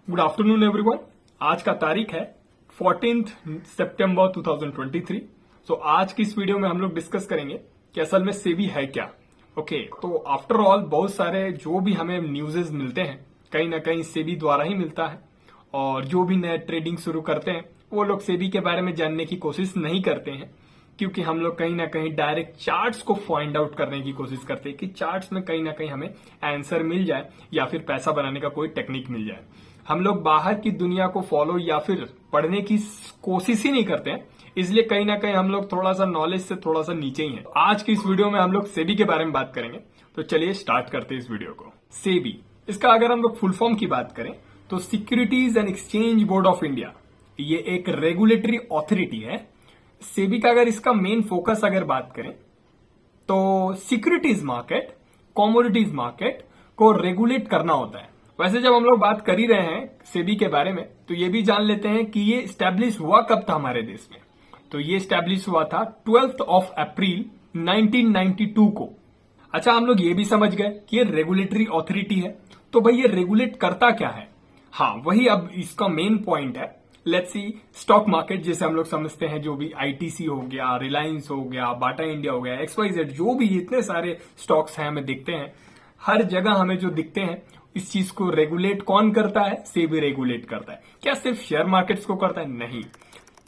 Good afternoon everyone. आज का तारीख है 14 सितंबर 2023। सो आज की इस वीडियो में हम लोग डिस्कस करेंगे कि असल में सेबी है क्या। ओके, तो आफ्टर ऑल बहुत सारे जो भी हमें न्यूज़ेस मिलते हैं कहीं ना कहीं सेबी द्वारा ही मिलता है, और जो भी नए ट्रेडिंग शुरू करते हैं वो लोग सेबी के बारे में जानने की कोशिश नहीं करते हैं, क्योंकि हम लोग कहीं ना कहीं डायरेक्ट चार्ट्स को फाइंड आउट करने की कोशिश करते हैं कि चार्ट्स में कहीं ना कहीं हमें आंसर मिल जाए या फिर पैसा बनाने का कोई टेक्निक मिल जाए। हम लोग बाहर की दुनिया को फॉलो या फिर पढ़ने की कोशिश ही नहीं करते हैं, इसलिए कहीं ना कहीं हम लोग थोड़ा सा नॉलेज से थोड़ा सा नीचे ही हैं। आज की इस वीडियो में हम लोग सेबी के बारे में बात करेंगे, तो चलिए स्टार्ट करते हैं इस वीडियो को। सेबी, इसका अगर हम लोग फुल फॉर्म की बात करें तो securities and exchange board of India, ये एक रेगुलेटरी ऑथोरिटी है। सेबी का अगर इसका मेन फोकस अगर बात करें तो सिक्योरिटीज मार्केट, कमोडिटीज मार्केट को रेगुलेट करना होता है। वैसे जब हम लोग बात कर ही रहे हैं सेबी के बारे में तो ये भी जान लेते हैं कि ये स्टैब्लिश हुआ कब था हमारे देश में। तो ये स्टैब्लिश हुआ था 12 अप्रैल 1992 को। अच्छा, हम लोग ये भी समझ गए कि ये रेगुलेटरी ऑथोरिटी है, तो भाई ये रेगुलेट करता क्या है। हाँ, वही अब इसका मेन पॉइंट है। लेट्स सी, स्टॉक मार्केट जैसे हम लोग समझते हैं, जो भी आईटीसी हो गया, रिलायंस हो गया, बाटा इंडिया हो गया, XYZ, जो भी इतने सारे स्टॉक्स हैं हमें दिखते हैं, हर जगह हमें जो दिखते हैं, इस चीज को रेगुलेट कौन करता है? सेबी रेगुलेट करता है। क्या सिर्फ शेयर मार्केट्स को करता है? नहीं,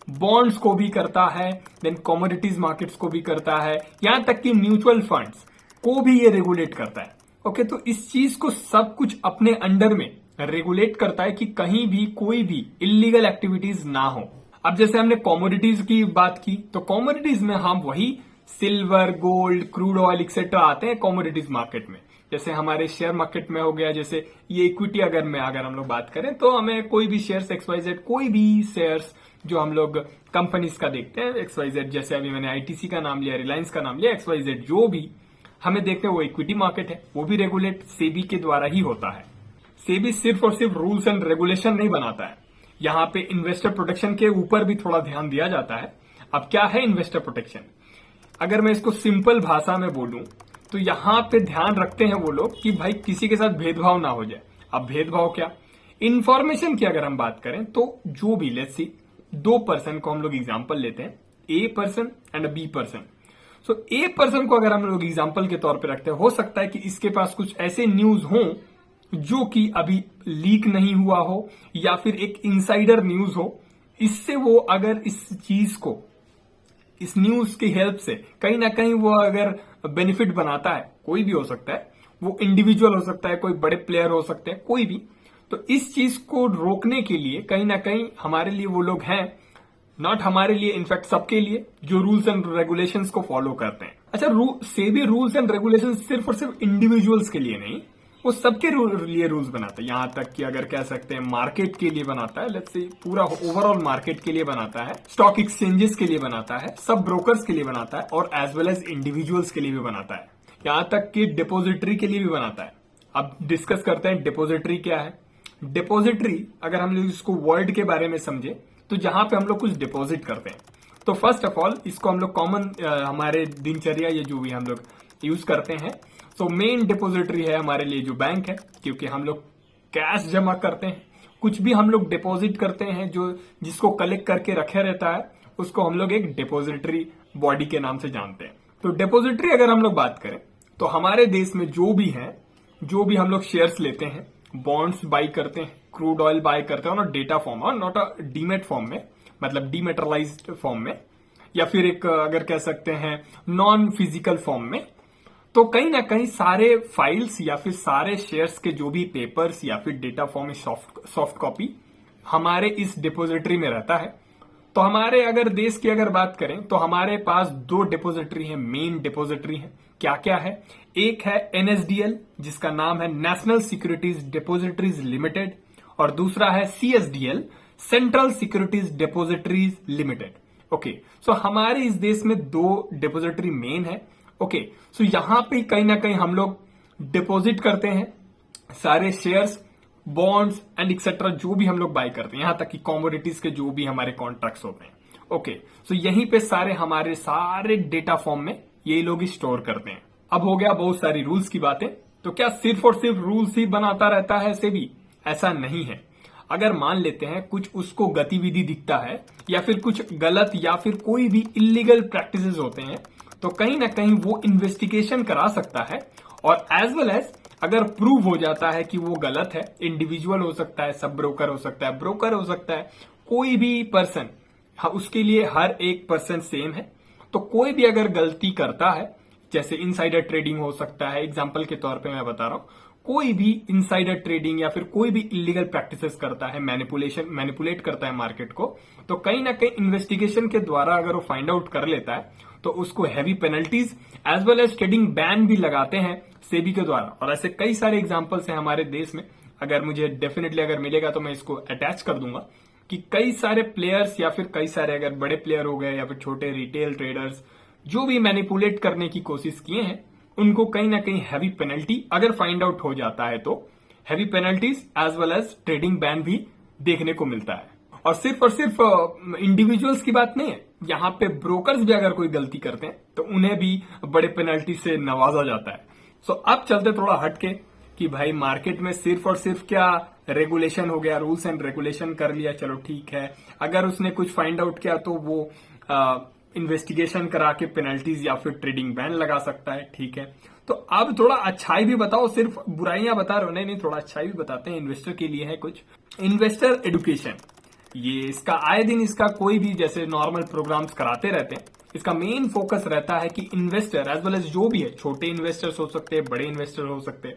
बॉन्ड्स को भी करता है, देन कमोडिटीज मार्केट्स को भी करता है, यहां तक कि म्यूचुअल फंड्स को भी ये रेगुलेट करता है। ओके, तो इस चीज को सब कुछ अपने अंडर में रेगुलेट करता है कि कहीं भी कोई भी इलीगल एक्टिविटीज ना हो। अब जैसे हमने कमोडिटीज की बात की, तो कमोडिटीज में हम वही silver, gold, crude oil etcetera आते हैं कमोडिटीज मार्केट में। जैसे हमारे शेयर मार्केट में हो गया, जैसे ये इक्विटी अगर हम लोग बात करें तो हमें कोई भी शेयर्स XYZ, कोई भी शेयर्स जो हम लोग कंपनीज का देखते हैं XYZ, जैसे अभी मैंने आईटीसी का नाम लिया, रिलायंस का नाम लिया, XYZ जो भी हमें देखते हैं वो इक्विटी मार्केट है, वो भी रेगुलेट सेबी के द्वारा ही होता है। सेबी सिर्फ और सिर्फ रूल्स एंड रेगुलेशन नहीं बनाता है, यहाँ पे इन्वेस्टर प्रोटेक्शन के ऊपर भी थोड़ा ध्यान दिया जाता है। अब क्या है इन्वेस्टर प्रोटेक्शन? अगर मैं इसको सिंपल भाषा में बोलूं तो यहाँ पे ध्यान रखते हैं वो लोग कि भाई किसी के साथ भेदभाव ना हो जाए। अब भेदभाव क्या? इंफॉर्मेशन की अगर हम बात करें तो जो भी, लेट्स सी, 2 पर्सन को हम लोग एग्जांपल लेते हैं, A person and B person. So A person को अगर हम लोग एग्जांपल के तौर पे रखते हैं, हो सकता है कि इसके पास कुछ ऐसे न्यूज हो जो कि अभी लीक नहीं हुआ हो या फिर एक इनसाइडर न्यूज हो। इससे वो अगर इस चीज को, इस न्यूज की हेल्प से कहीं ना कहीं वो अगर बेनिफिट बनाता है, कोई भी हो सकता है, वो इंडिविजुअल हो सकता है, कोई बड़े प्लेयर हो सकते हैं, कोई भी, तो इस चीज को रोकने के लिए कहीं ना कहीं हमारे लिए वो लोग हैं, नॉट हमारे लिए, इनफैक्ट सबके लिए, जो रूल्स एंड रेगुलेशंस को फॉलो करते हैं। अच्छा, सेबी रूल्स एंड रेगुलेशंस सिर्फ और सिर्फ इंडिविजुअल्स के लिए नहीं, वो सबके लिए रूल्स बनाता है। यहां तक कि अगर कह सकते हैं मार्केट के लिए बनाता है, लेट्स से पूरा ओवरऑल मार्केट के लिए बनाता है, स्टॉक एक्सचेंजेस के लिए बनाता है, सब ब्रोकर्स के लिए बनाता है, और एज वेल एज इंडिविजुअल्स के लिए भी बनाता है, यहां तक कि डिपोजिटरी के लिए भी बनाता है। अब डिस्कस करते हैं डिपोजिटरी क्या है। डिपोजिटरी, अगर हम लोग इसको वर्ड के बारे में समझे तो जहां पे हम लोग कुछ डिपॉजिट करते हैं, तो फर्स्ट ऑफ ऑल इसको हम लोग कॉमन हमारे दिनचर्या, ये जो भी हम लोग यूज करते हैं, सो मेन डिपोजिटरी है हमारे लिए जो बैंक है, क्योंकि हम लोग कैश जमा करते हैं, कुछ भी हम लोग डिपॉजिट करते हैं, जो जिसको कलेक्ट करके रखे रहता है, उसको हम लोग एक डिपॉजिटरी बॉडी के नाम से जानते हैं। तो डिपॉजिटरी अगर हम लोग बात करें तो हमारे देश में जो भी है, जो भी हम लोग शेयर्स लेते हैं, बॉन्ड्स बाई करते हैं, क्रूड ऑयल बाय करते हैं, और डेटा फॉर्म, और नॉट अ डीमेट फॉर्म में, मतलब डीमेटरलाइज्ड फॉर्म में, या फिर एक अगर कह सकते हैं नॉन फिजिकल फॉर्म में, तो कहीं ना कहीं सारे फाइल्स या फिर सारे शेयर्स के जो भी पेपर्स या फिर डेटा फॉर्म, सॉफ्ट कॉपी हमारे इस डिपोजिटरी में रहता है। तो हमारे अगर देश की अगर बात करें तो हमारे पास 2 डिपोजिटरी है, मेन डिपोजिटरी है। क्या क्या है? एक है NSDL, जिसका नाम है नेशनल सिक्योरिटीज डिपोजिटरीज लिमिटेड, और दूसरा है CSDL, central securities depositories limited. Okay, so हमारे इस देश में 2 डिपोजिटरी मेन है। ओके, सो यहां पे कहीं ना कहीं हम लोग डिपॉजिट करते हैं सारे शेयर्स, बॉन्ड्स एंड एक्सेट्रा, जो भी हम लोग बाय करते हैं, यहां तक कि कमोडिटीज के जो भी हमारे कॉन्ट्रैक्ट्स होते हैं। ओके, सो यहीं पे हमारे सारे डेटा फॉर्म में ये लोग स्टोर करते हैं। अब हो गया बहुत सारी रूल्स की बातें, तो क्या सिर्फ और सिर्फ रूल्स ही बनाता रहता है सेबी? ऐसा नहीं है। अगर मान लेते हैं कुछ उसको गतिविधि दिखता है या फिर कुछ गलत या फिर कोई भी इलीगल प्रैक्टिसेस होते हैं, तो कहीं ना कहीं वो इन्वेस्टिगेशन करा सकता है। और एज वेल एज अगर प्रूव हो जाता है कि वो गलत है, इंडिविजुअल हो सकता है, सब ब्रोकर हो सकता है, ब्रोकर हो सकता है, कोई भी पर्सन, उसके लिए हर एक पर्सन सेम है। तो कोई भी अगर गलती करता है, जैसे इनसाइडर ट्रेडिंग हो सकता है, एग्जांपल के तौर पे मैं बता रहा हूं, कोई भी इनसाइडर ट्रेडिंग या फिर कोई भी इलीगल प्रैक्टिसेस करता है, मैनिपुलेट करता है मार्केट को, तो कहीं ना कहीं इन्वेस्टिगेशन के द्वारा अगर वो फाइंड आउट कर लेता है तो उसको heavy penalties as well as trading ban भी लगाते हैं सेबी के द्वारा। और ऐसे कई सारे एग्जांपल्स हैं हमारे देश में, अगर मुझे डेफिनेटली अगर मिलेगा तो मैं इसको अटैच कर दूंगा कि कई सारे प्लेयर्स या फिर कई सारे अगर बड़े प्लेयर हो गए या फिर छोटे रिटेल ट्रेडर्स जो भी मैनिपुलेट करने की कोशिश किए हैं, उनको कहीं ना कहीं हैवी पेनल्टी अगर फाइंड आउट हो जाता है तो heavy penalties as well as trading ban भी देखने को मिलता है। और सिर्फ इंडिविजुअल्स की बात नहीं है, यहाँ पे ब्रोकर्स भी अगर कोई गलती करते हैं तो उन्हें भी बड़े पेनल्टी से नवाजा जाता है। सो अब चलते थोड़ा हटके कि भाई मार्केट में सिर्फ और सिर्फ क्या रेगुलेशन हो गया, रूल्स एंड रेगुलेशन कर लिया, चलो ठीक है। अगर उसने कुछ फाइंड आउट किया तो वो इन्वेस्टिगेशन करा के पेनल्टीज या फिर ट्रेडिंग बैन लगा सकता है, ठीक है। तो अब थोड़ा अच्छाई भी बताओ, सिर्फ बुराइयां बता रहे हो, नहीं थोड़ा अच्छाई भी बताते हैं। इन्वेस्टर के लिए है कुछ इन्वेस्टर एडुकेशन, ये इसका आए दिन इसका कोई भी जैसे नॉर्मल प्रोग्राम्स कराते रहते हैं। इसका मेन फोकस रहता है कि इन्वेस्टर एज वेल एज जो भी है, छोटे इन्वेस्टर्स हो सकते हैं, बड़े इन्वेस्टर हो सकते हैं,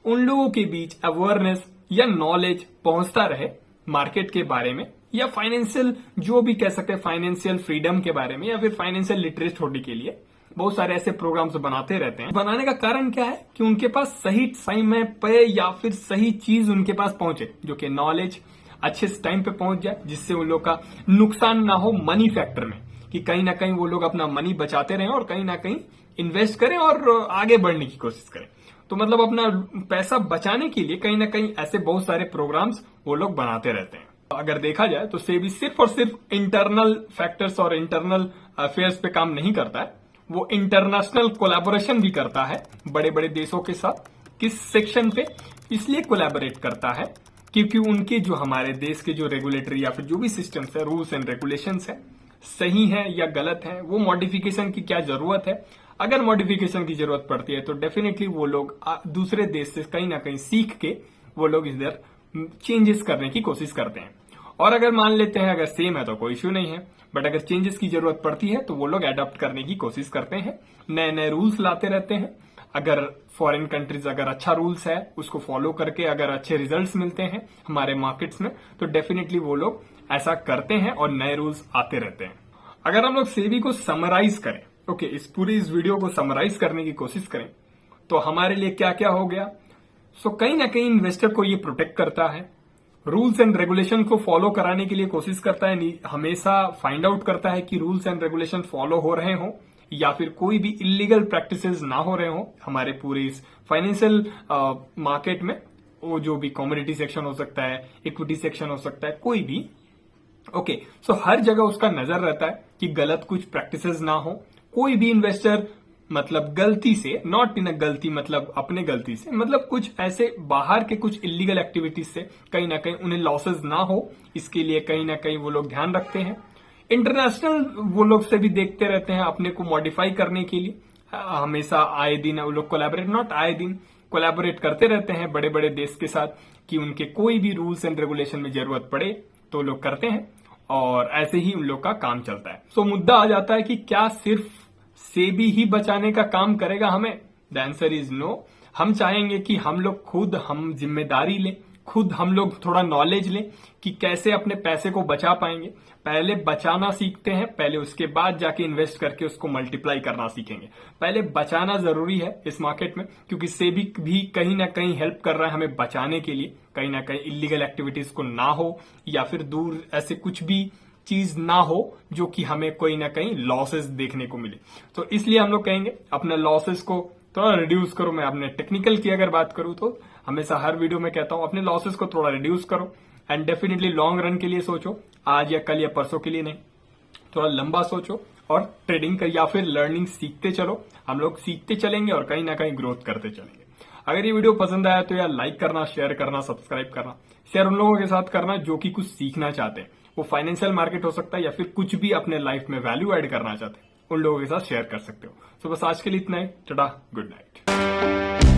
उन लोगों के बीच अवेयरनेस या नॉलेज पहुंचता रहे मार्केट के बारे में, या फाइनेंशियल जो भी कह सकते हैं फाइनेंशियल फ्रीडम के बारे में, या फिर फाइनेंशियल लिटरेसी के लिए बहुत सारे ऐसे प्रोग्राम्स बनाते रहते हैं। बनाने का कारण क्या है कि उनके पास सही समय पे या फिर सही चीज उनके पास पहुंचे, जो कि नॉलेज अच्छे टाइम पे पहुंच जाए, जिससे उन लोग का नुकसान ना हो मनी फैक्टर में, कि कहीं ना कहीं वो लोग अपना मनी बचाते रहें और कहीं ना कहीं इन्वेस्ट करें और आगे बढ़ने की कोशिश करें। तो मतलब अपना पैसा बचाने के लिए कहीं ना कहीं ऐसे बहुत सारे प्रोग्राम्स वो लोग बनाते रहते हैं। अगर देखा जाए तो सेबी सिर्फ और सिर्फ इंटरनल फैक्टर्स और इंटरनल अफेयर्स पे काम नहीं करता है, वो इंटरनेशनल कोलैबोरेशन भी करता है बड़े बड़े देशों के साथ। किस सेक्शन पे इसलिए कोलैबोरेट करता है क्योंकि उनके जो हमारे देश के जो रेगुलेटरी या फिर जो भी सिस्टम्स है, रूल्स एंड रेगुलेशंस है, सही है या गलत है, वो मॉडिफिकेशन की क्या जरूरत है। अगर मॉडिफिकेशन की जरूरत पड़ती है तो डेफिनेटली वो लोग दूसरे देश से कहीं ना कहीं सीख के वो लोग इधर चेंजेस करने की कोशिश करते हैं। और अगर मान लेते हैं अगर सेम है तो कोई इश्यू नहीं है, बट अगर चेंजेस की जरूरत पड़ती है तो वो लोग अडॉप्ट करने की कोशिश करते हैं, नए नए रूल्स लाते रहते हैं। अगर फॉरेन कंट्रीज अगर अच्छा रूल्स है उसको फॉलो करके अगर अच्छे रिजल्ट्स मिलते हैं हमारे मार्केट्स में, तो डेफिनेटली वो लोग ऐसा करते हैं और नए रूल्स आते रहते हैं। अगर हम लोग सेबी को समराइज करें, ओके, इस वीडियो को समराइज करने की कोशिश करें तो हमारे लिए क्या क्या हो गया। सो कहीं ना कहीं इन्वेस्टर को ये प्रोटेक्ट करता है, रूल्स एंड रेगुलेशन को फॉलो कराने के लिए कोशिश करता है, हमेशा फाइंड आउट करता है कि रूल्स एंड रेगुलेशन फॉलो हो रहे हो या फिर कोई भी इलीगल प्रैक्टिसेस ना हो रहे हो हमारे पूरे इस फाइनेंशियल मार्केट में। वो जो भी कमोडिटी सेक्शन हो सकता है, इक्विटी सेक्शन हो सकता है, कोई भी, ओके। सो हर जगह उसका नजर रहता है कि गलत कुछ प्रैक्टिसेस ना हो। कोई भी इन्वेस्टर मतलब गलती से, नॉट इन अ गलती मतलब अपने गलती से, मतलब कुछ ऐसे बाहर के कुछ इलीगल एक्टिविटीज से कहीं ना कहीं उन्हें लॉसेस ना हो, इसके लिए कहीं ना कहीं वो लोग ध्यान रखते हैं। इंटरनेशनल वो लोग से भी देखते रहते हैं अपने को मॉडिफाई करने के लिए, हमेशा आए दिन वो लोग कोलैबोरेट, नॉट आए दिन, कोलैबोरेट करते रहते हैं बड़े बड़े देश के साथ कि उनके कोई भी रूल्स एंड रेगुलेशन में जरूरत पड़े तो लोग करते हैं, और ऐसे ही उन लोग का काम चलता है। सो मुद्दा आ जाता है कि क्या सिर्फ सेबी ही बचाने का काम करेगा हमें? The answer is no. हम चाहेंगे कि हम लोग खुद हम जिम्मेदारी लें, खुद हम लोग थोड़ा नॉलेज लें कि कैसे अपने पैसे को बचा पाएंगे। पहले बचाना सीखते हैं, पहले उसके बाद जाके इन्वेस्ट करके उसको मल्टीप्लाई करना सीखेंगे। पहले बचाना जरूरी है इस मार्केट में, क्योंकि सेबी भी कहीं ना कहीं हेल्प कर रहा है हमें बचाने के लिए, कहीं ना कहीं इलीगल एक्टिविटीज को ना हो या फिर दूर ऐसे कुछ भी चीज ना हो जो कि हमें कोई ना कहीं लॉसेस देखने को मिले। तो इसलिए हम लोग कहेंगे अपने लॉसेस को थोड़ा रिड्यूस करो। मैं अपने टेक्निकल की अगर बात करूं तो हमेशा हर वीडियो में कहता हूं अपने लॉसेस को थोड़ा रिड्यूस करो, एंड डेफिनेटली लॉन्ग रन के लिए सोचो, आज या कल या परसों के लिए नहीं, थोड़ा लंबा सोचो और ट्रेडिंग कर या फिर लर्निंग सीखते चलो। हम लोग सीखते चलेंगे और कहीं ना कहीं ग्रोथ करते चलेंगे। अगर ये वीडियो पसंद आया तो यार लाइक करना, शेयर करना, सब्सक्राइब करना। शेयर उन लोगों के साथ करना जो कि कुछ सीखना चाहते हैं, वो फाइनेंशियल मार्केट हो सकता है या फिर कुछ भी अपने लाइफ में वैल्यू ऐड करना चाहते हैं, उन लोगों के साथ शेयर कर सकते हो। तो बस आज के लिए इतना ही। Tata, good night.